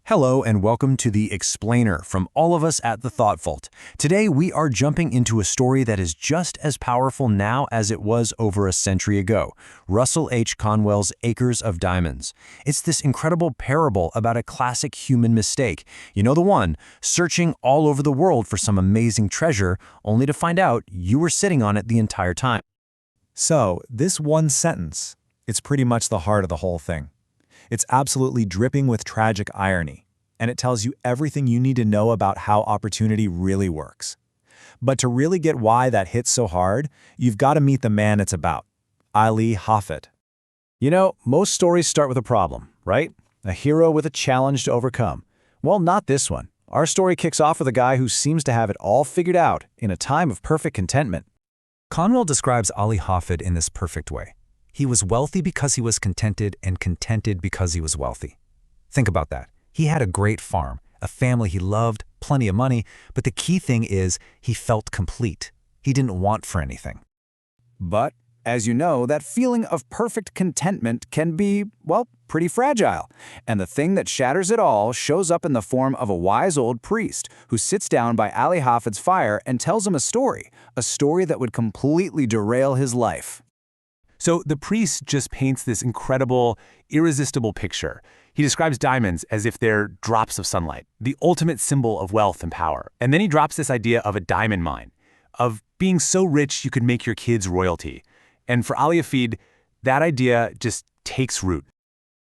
Hello and welcome to The Explainer from all of us at The Thought Vault. Today we are jumping into a story that is just as powerful now as it was over a century ago, Russell H. Conwell's Acres of Diamonds. It's this incredible parable about a classic human mistake. You know the one, searching all over the world for some amazing treasure, only to find out you were sitting on it the entire time. So, this one sentence, it's pretty much the heart of the whole thing. It's absolutely dripping with tragic irony, and it tells you everything you need to know about how opportunity really works. But to really get why that hits so hard, you've got to meet the man it's about, Ali Hafid. You know, most stories start with a problem, right? A hero with a challenge to overcome. Well, not this one. Our story kicks off with a guy who seems to have it all figured out in a time of perfect contentment. Conwell describes Ali Hafid in this perfect way. He was wealthy because he was contented and contented because he was wealthy. Think about that. He had a great farm, a family he loved, plenty of money, but the key thing is he felt complete. He didn't want for anything. But, as you know, that feeling of perfect contentment can be, well, pretty fragile. And the thing that shatters it all shows up in the form of a wise old priest who sits down by Ali Hafid's fire and tells him a story that would completely derail his life. So the priest just paints this incredible, irresistible picture. He describes diamonds as if they're drops of sunlight, the ultimate symbol of wealth and power. And then he drops this idea of a diamond mine, of being so rich you could make your kids royalty. And for Ali Hafid, that idea just takes root.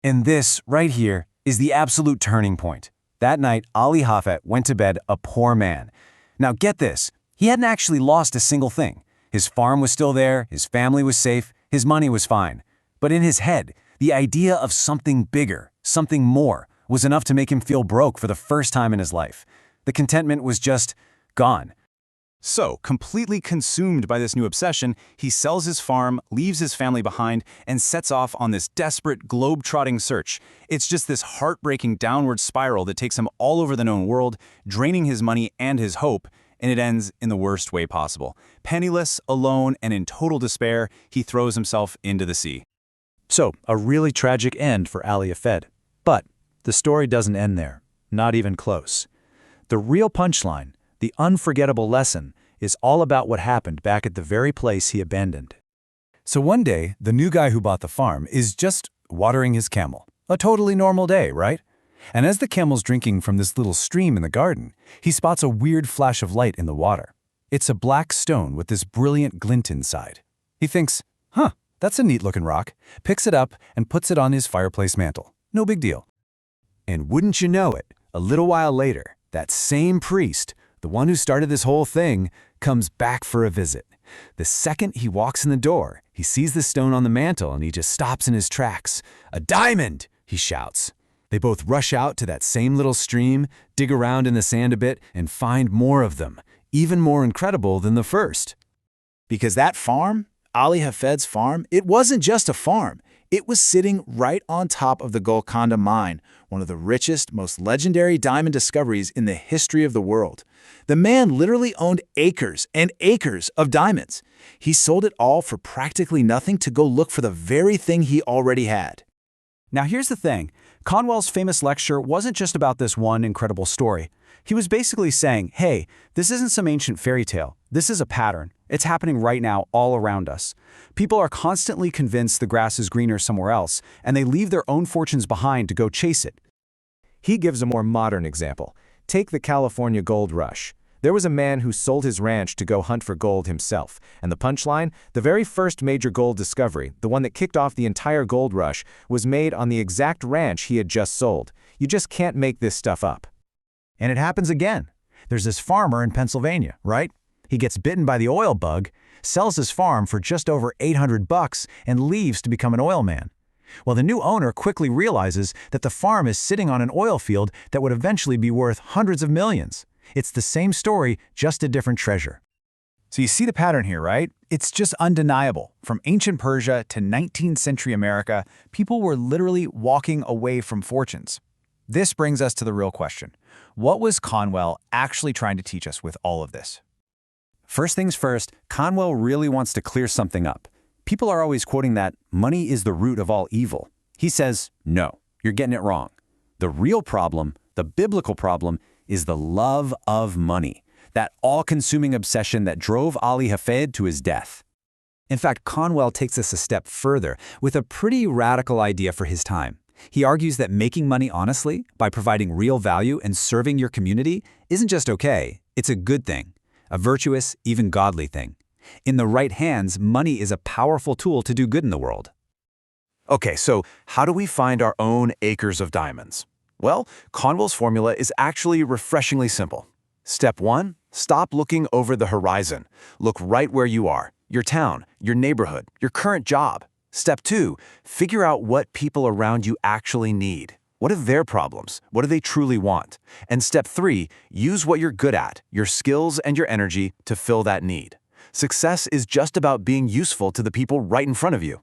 And this, right here, is the absolute turning point. That night, Ali Hafid went to bed a poor man. Now get this, he hadn't actually lost a single thing. His farm was still there, his family was safe, his money was fine. But in his head, the idea of something bigger, something more, was enough to make him feel broke for the first time in his life. The contentment was just gone. So, completely consumed by this new obsession, he sells his farm, leaves his family behind, and sets off on this desperate, globe-trotting search. It's just this heartbreaking downward spiral that takes him all over the known world, draining his money and his hope, and it ends in the worst way possible. Penniless, alone, and in total despair, he throws himself into the sea. So, a really tragic end for Ali Hafid. But the story doesn't end there, not even close. The real punchline, the unforgettable lesson, is all about what happened back at the very place he abandoned. So one day, the new guy who bought the farm is just watering his camel. A totally normal day, right? And as the camel's drinking from this little stream in the garden, he spots a weird flash of light in the water. It's a black stone with this brilliant glint inside. He thinks, that's a neat-looking rock, picks it up and puts it on his fireplace mantle. No big deal. And wouldn't you know it, a little while later, that same priest, the one who started this whole thing, comes back for a visit. The second he walks in the door, he sees the stone on the mantle and he just stops in his tracks. "A diamond!" he shouts. They both rush out to that same little stream, dig around in the sand a bit, and find more of them, even more incredible than the first. Because that farm, Ali Hafid's farm, it wasn't just a farm. It was sitting right on top of the Golconda mine, one of the richest, most legendary diamond discoveries in the history of the world. The man literally owned acres and acres of diamonds. He sold it all for practically nothing to go look for the very thing he already had. Now here's the thing. Conwell's famous lecture wasn't just about this one incredible story. He was basically saying, hey, this isn't some ancient fairy tale. This is a pattern. It's happening right now all around us. People are constantly convinced the grass is greener somewhere else, and they leave their own fortunes behind to go chase it. He gives a more modern example. Take the California gold rush. There was a man who sold his ranch to go hunt for gold himself. And the punchline, the very first major gold discovery, the one that kicked off the entire gold rush, was made on the exact ranch he had just sold. You just can't make this stuff up. And it happens again. There's this farmer in Pennsylvania, right? He gets bitten by the oil bug, sells his farm for just over $800 and leaves to become an oil man. Well, the new owner quickly realizes that the farm is sitting on an oil field that would eventually be worth hundreds of millions. It's the same story, just a different treasure. So you see the pattern here, right? It's just undeniable. From ancient Persia to 19th century America, people were literally walking away from fortunes. This brings us to the real question. What was Conwell actually trying to teach us with all of this? First things first, Conwell really wants to clear something up. People are always quoting that money is the root of all evil. He says, no, you're getting it wrong. The real problem The biblical problem is the love of money, that all-consuming obsession that drove Ali Hafed to his death. In fact, Conwell takes this a step further with a pretty radical idea for his time. He argues that making money honestly, by providing real value and serving your community, isn't just okay, it's a good thing, a virtuous, even godly thing. In the right hands, money is a powerful tool to do good in the world. Okay, so how do we find our own acres of diamonds? Well, Conwell's formula is actually refreshingly simple. Step 1, stop looking over the horizon. Look right where you are, your town, your neighborhood, your current job. Step 2, figure out what people around you actually need. What are their problems? What do they truly want? And step 3, use what you're good at, your skills and your energy to fill that need. Success is just about being useful to the people right in front of you.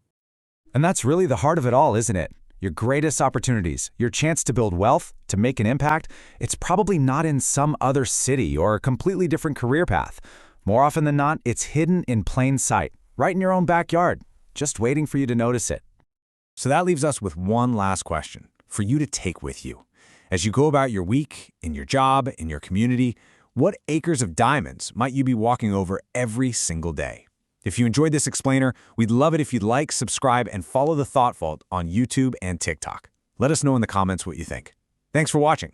And that's really the heart of it all, isn't it? Your greatest opportunities, your chance to build wealth, to make an impact, it's probably not in some other city or a completely different career path. More often than not, it's hidden in plain sight, right in your own backyard, just waiting for you to notice it. So that leaves us with one last question for you to take with you. As you go about your week, in your job, in your community, what acres of diamonds might you be walking over every single day? If you enjoyed this explainer, we'd love it if you'd like, subscribe, and follow The Thought Vault on YouTube and TikTok. Let us know in the comments what you think. Thanks for watching.